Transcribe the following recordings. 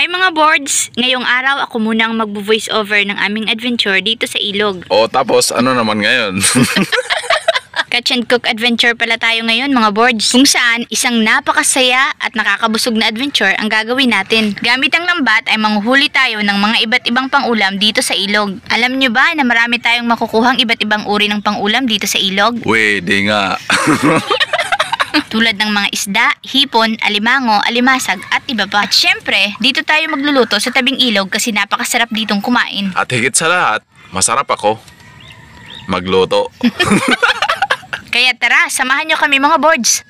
Hi mga boards! Ngayong araw ako munang magvo-voice over ng aming adventure dito sa ilog. O tapos ano naman ngayon? Catch and cook adventure pala tayo ngayon mga boards. Kung saan isang napakasaya at nakakabusog na adventure ang gagawin natin. Gamit ang lambat ay manghuhuli tayo ng mga iba't ibang pangulam dito sa ilog. Alam nyo ba na marami tayong makukuhang iba't ibang uri ng pangulam dito sa ilog? Pwede nga. Tulad ng mga isda, hipon, alimango, alimasag at iba pa. At syempre, dito tayo magluluto sa tabing ilog kasi napakasarap ditong kumain. At higit sa lahat, masarap ako magluto. Kaya tara, samahan nyo kami mga boards.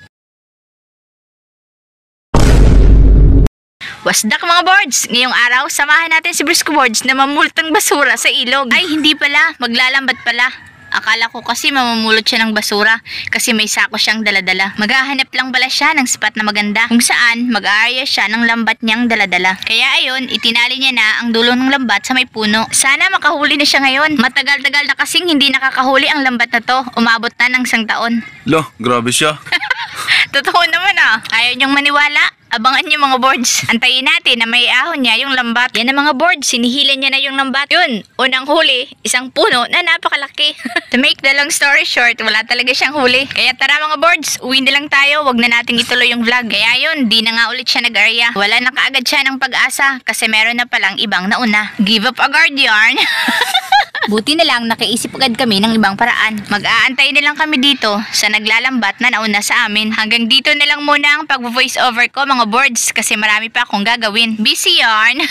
Wasdak mga boards! Ngayong araw, samahan natin si Brisco Boards na mamultang basura sa ilog. Ay, hindi pala. Maglalambat pala. Akala ko kasi mamamulot siya ng basura kasi may sako siyang daladala. Maghahanap lang pala siya ng spot na maganda kung saan mag-aarya siya ng lambat niyang daladala. Kaya ayun, itinali niya na ang dulo ng lambat sa may puno. Sana makahuli na siya ngayon. Matagal-tagal na kasing hindi nakakahuli ang lambat na to. Umabot na ng 1 taon. Lo, grabe siya. Totoo naman ah. Ayaw niyong maniwala? Abangan niyo mga boards. Antayin natin na may ahon niya yung lambat. Yan ang mga boards. Sinihila niya na yung lambat. Yun, unang huli, isang puno na napakalaki. To make the long story short, wala talaga siyang huli. Kaya tara mga boards, uwi na lang tayo. Wag na nating ituloy yung vlog. Kaya yun, di na nga ulit siya nag-area. Wala na kaagad siya ng pag-asa kasi meron na palang ibang nauna. Give up agad yarn. Buti na lang nakaisip agad kami ng ibang paraan. Mag-aantay na lang kami dito sa naglalambat na nauna sa amin. Hanggang dito na lang muna ang pag-voice over ko mga boards kasi marami pa akong gagawin. Busy yarn!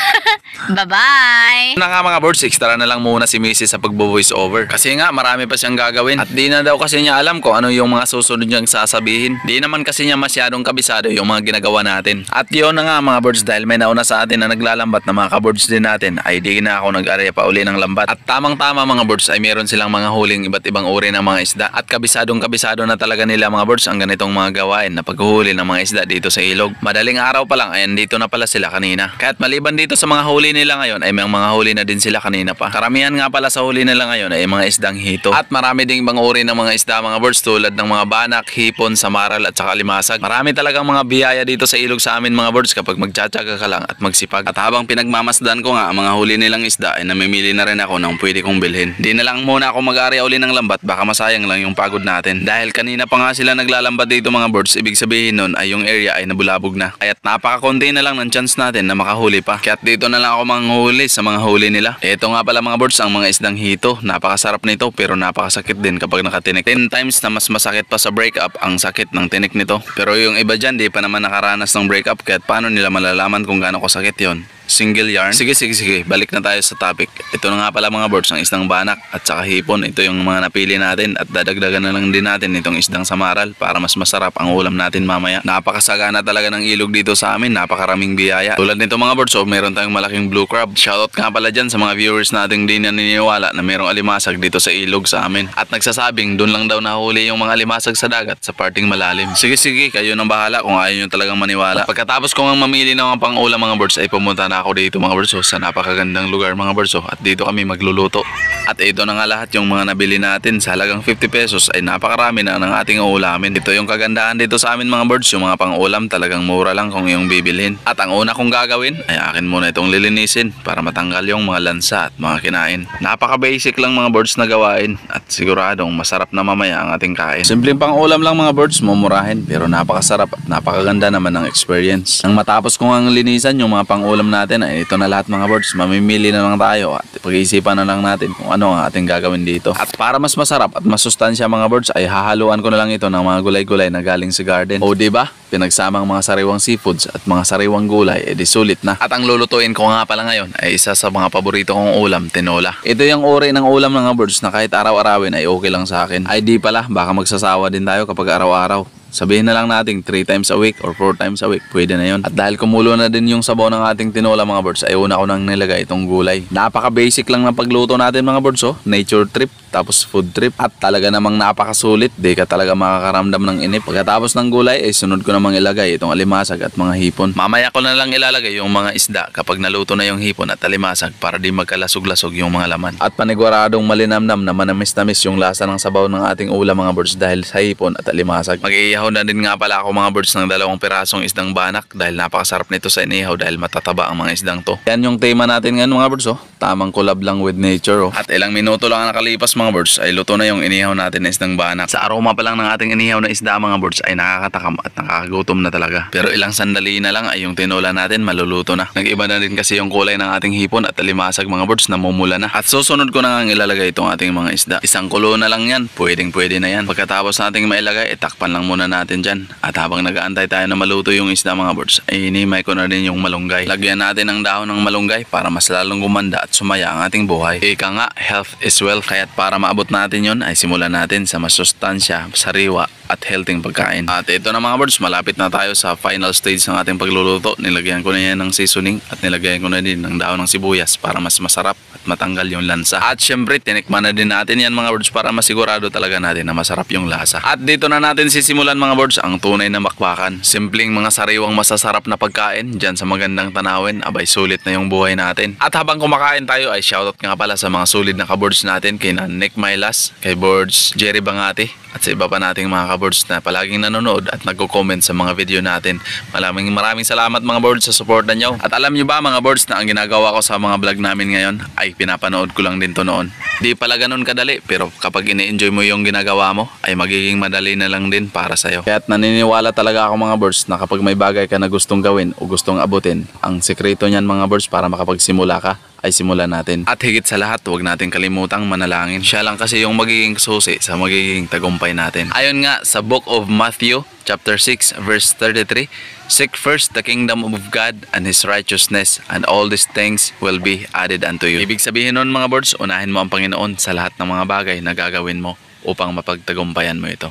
Bye-bye! Na nga mga boards, extra na lang muna si Mrs. sa pag-voice over. Kasi nga marami pa siyang gagawin. At di na daw kasi niya alam kung ano yung mga susunod niyang sasabihin. Di naman kasi niya masyadong kabisado yung mga ginagawa natin. At yun na nga mga boards, dahil may nauna sa atin na naglalambat na mga kaboards din natin, ay di na ako nag-area pa uli ng lambat. At tamang-tama mga boards ay meron silang mga huling iba't ibang uri ng mga isda. At kabisadong-kabisado na talaga nila mga boards ang ganitong mga gawain na paghuhuli ng mga isda dito sa ilog. Madaling araw pa lang ay andito na pala sila kanina. Kaya't maliban dito sa mga huli nila ngayon ay may mga huli na din sila kanina pa. Karamihan nga pala sa huli nila ngayon ay mga isdang hito. At marami ding ibang uri ng mga isda mga boards tulad ng mga banak, hipon, samaral at saka limasag. Marami talagang mga biyaya dito sa ilog sa amin mga boards kapag magtsatsaga ka lang at magsipag. At habang pinagmamasdan ko nga ang mga huli nilang isda ay namimili na rin ako ng pwede kong bilhin. Di na lang muna ako mag-area uli ng lambat, baka masayang lang yung pagod natin. Dahil kanina pa nga sila naglalambat dito mga boards, ibig sabihin nun ay yung area ay nabulabog na. Kaya't napakakonti na lang ng chance natin na makahuli pa. Kaya't dito na lang ako manghuli sa mga huli nila. Ito nga pala mga boards ang mga isdang hito. Napakasarap nito pero napakasakit din kapag nakatinik. 10 times na mas masakit pa sa breakup ang sakit ng tinik nito. Pero yung iba dyan di pa naman nakaranas ng breakup, kaya't paano nila malalaman kung gaano kasakit yon? Single yarn. Sige. Balik na tayo sa topic. Ito na nga pala mga boards ang isdang banak at saka hipon. Ito yung mga napili natin at dadagdagan na lang din natin itong isdang samaral para mas masarap ang ulam natin mamaya. Napakasagana talaga ng ilog dito sa amin. Napakaraming biyaya. Tulad nito mga boards, meron tayong malaking blue crab. Shoutout nga pala dyan sa mga viewers nating di naniniwala na merong alimasag dito sa ilog sa amin. At nagsasabing doon lang daw nahuli yung mga alimasag sa dagat sa parting malalim. Sige, kayo nang bahala kung ayaw nyo talagang maniwala. At pagkatapos kong mamili ng mga pang-ulam mga boards ay pumunta na ako dito mga boards sa napakagandang lugar mga boards at dito kami magluluto. At ito na nga lahat yung mga nabili natin sa halagang 50 pesos ay napakarami na ng ating uulamin. Ito yung kagandahan dito sa amin mga boards, yung mga pang-ulam talagang mura lang kung yung bibilhin. At ang una kong gagawin ay akin muna itong lilinisin para matanggal yung mga lansa at mga kinain. Napaka-basic lang mga boards na gawain at siguradong masarap na mamaya ang ating kain. Simpleng pang-ulam lang mga boards, mumurahin pero napakasarap at napakaganda naman ng experience. Nang matapos kong ang linisan yung mga pang-ulam natin ay ito na lahat mga boards, mamimili na lang tayo at pag-iisipan na lang natin kung ano ang ating gagawin dito. At para mas masarap at masustansya mga boards ay hahaluan ko na lang ito ng mga gulay-gulay na galing sa garden. O diba? Pinagsamang mga sariwang seafoods at mga sariwang gulay, edi sulit na. At ang lulutuin ko nga pala ngayon ay isa sa mga paborito kong ulam, tinola. Ito yung uri ng ulam ng mga boards na kahit araw-arawin ay okay lang sa akin. Ay di pala, baka magsasawa din tayo kapag araw-araw. Sabihin na lang natin 3 times a week or 4 times a week, pwede na yun. At dahil kumulo na din yung sabaw ng ating tinola mga boards, ay una ko nang nilagay itong gulay. Napaka-basic lang ng pagluto natin mga boards, nature trip, tapos food trip. At talaga namang napakasulit, di ka talaga makakaramdam ng inip. Pagkatapos ng gulay, ay sunod ko namang ilagay itong alimasag at mga hipon. Mamaya ko na lang ilalagay yung mga isda kapag naluto na yung hipon at alimasag para di magkalasog-lasog yung mga laman. At paniguradong malinamnam na manamis-namis yung lasa ng sabaw ng ating ulam mga boards dahil sa hipon at alimasag. Mag-iihaw Nag-ihaw na din nga pala ako mga birds ng 2 pirasong isdang banak dahil napakasarap nito sa inihaw dahil matataba ang mga isdang to. Yan yung tema natin ngayon mga birds, oh. Tamang collab lang with nature, oh. At ilang minuto lang ang nakalipas mga birds ay luto na yung inihaw natin na isdang banak. Sa aroma pa lang ng ating inihaw na isda mga birds ay nakakatakam at nakakagutom na talaga. Pero ilang sandali na lang ay yung tinola natin maluluto na. Nag-iba na din kasi yung kulay ng ating hipon at alimasag mga birds, namumula na. At susunod ko na nga ilalagay itong ating mga isda. Isang kulo na lang yan, pwedeng pwede na yan. Pagkatapos nating mailagay, itakpan lang muna natin dyan. At habang nag-aantay tayo na maluto yung isda mga birds, ay inimay ko na rin yung malunggay. Lagyan natin ng dahon ng malunggay para mas lalong gumanda at sumaya ang ating buhay. Ika nga, health is wealth. Kaya't para maabot natin yon ay simulan natin sa masustansya, sariwa at healthy pagkain. At ito na mga birds, malapit na tayo sa final stage ng ating pagluluto. Nilagyan ko na yan ng seasoning at nilagyan ko na din ng dahon ng sibuyas para mas masarap at matanggal yung lansa. At syempre, tinikman na din natin yan mga birds para masigurado talaga natin na masarap yung lasa. At dito na natin sisimulan mga birds ang tunay na makbakan. Simpleng mga sariwang masasarap na pagkain dyan sa magandang tanawin. Abay, sulit na yung buhay natin. At habang kumakain tayo ay shoutout nga pala sa mga solid na ka-birds natin kay Nick Mylas, kay Birds Jerry Bangati at sa iba pa nating mga ka-birds na palaging nanonood at nagko-comment sa mga video natin. Maraming salamat mga birds sa suporta nyo. At alam nyo ba mga birds na ang ginagawa ko sa mga vlog namin ngayon ay pinapanood ko lang din to noon. Di pala ganun kadali, pero kapag ini-enjoy mo yung ginagawa mo ay magiging madali na lang din para sa'yo. Kaya't naniniwala talaga ako mga birds na kapag may bagay ka na gustong gawin o gustong abutin, ang sekreto niyan mga birds para makapagsimula ka ay simulan natin. At higit sa lahat, huwag natin kalimutang manalangin. Siya lang kasi yung magiging susi sa magiging tagumpay natin. Ayon nga sa Book of Matthew, chapter 6, verse 33, "Seek first the kingdom of God and His righteousness, and all these things will be added unto you." Ibig sabihin nun mga birds, unahin mo ang Panginoon sa lahat ng mga bagay na gagawin mo upang mapagtagumpayan mo ito.